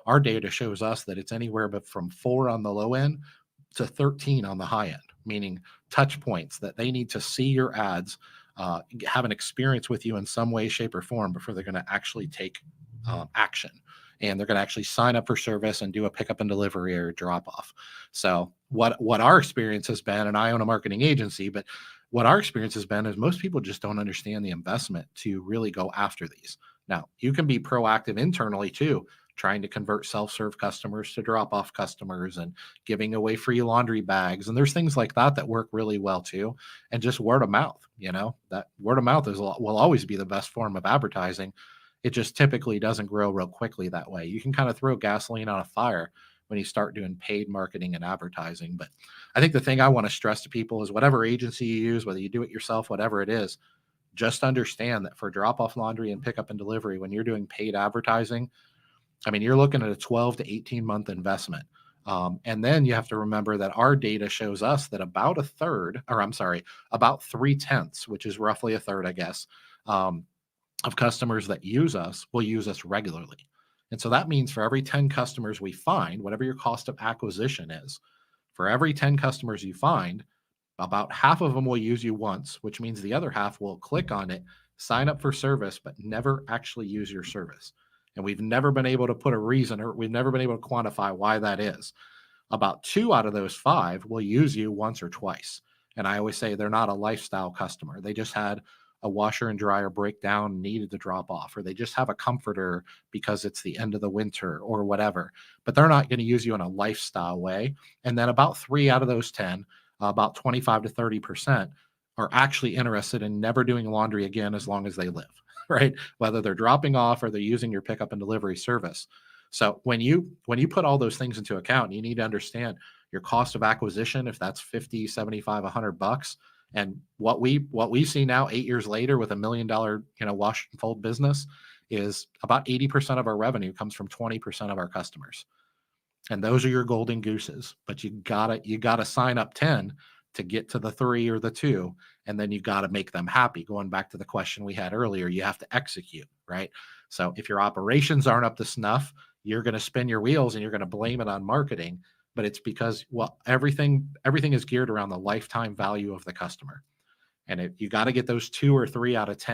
our data shows us that it's anywhere but from 4 on the low end to 13 on the high end, meaning touch points that they need to see your ads, have an experience with you in some way, shape, or form before they're going to actually take action. And they're going to actually sign up for service and do a pickup and delivery or drop off. So what our experience has been, and I own a marketing agency, but what our experience has been is most people just don't understand the investment to really go after these. Now, you can be proactive internally too, trying to convert self-serve customers to drop-off customers and giving away free laundry bags. And there's things like that that work really well too. And just word of mouth, that word of mouth will always be the best form of advertising. It just typically doesn't grow real quickly that way. You can kind of throw gasoline on a fire when you start doing paid marketing and advertising. But I think the thing I want to stress to people is whatever agency you use, whether you do it yourself, whatever it is, just understand that for drop off laundry and pickup and delivery, when you're doing paid advertising, I mean, you're looking at a 12 to 18-month investment. And then you have to remember that our data shows us that about a third, or I'm sorry, about 3/10, which is roughly a third, I guess, of customers that use us will use us regularly. And so that means for every 10 customers we find, whatever your cost of acquisition is, for every 10 customers you find, about half of them will use you once, which means the other half will click on it, sign up for service, but never actually use your service. And we've never been able to put a reason, or we've never been able to quantify why that is. About 2 out of those 5 will use you once or twice. And I always say they're not a lifestyle customer. They just had a washer and dryer break down and needed to drop off, or they just have a comforter because it's the end of the winter or whatever. But they're not going to use you in a lifestyle way. And then about 3 out of those 10, about 25 to 30%, are actually interested in never doing laundry again as long as they live, right? Whether they're dropping off or they're using your pickup and delivery service. So when you put all those things into account, you need to understand your cost of acquisition, if that's 50, 75, $100. And what we see now 8 years later with $1 million, wash and fold business, is about 80% of our revenue comes from 20% of our customers. And those are your golden gooses. But you gotta sign up 10 to get to the 3 or the 2, and then you gotta make them happy. Going back to the question we had earlier, you have to execute, right? So if your operations aren't up to snuff, you're gonna spin your wheels and you're gonna blame it on marketing. But it's because, well, everything is geared around the lifetime value of the customer. And you got to get those 2 or 3 out of 10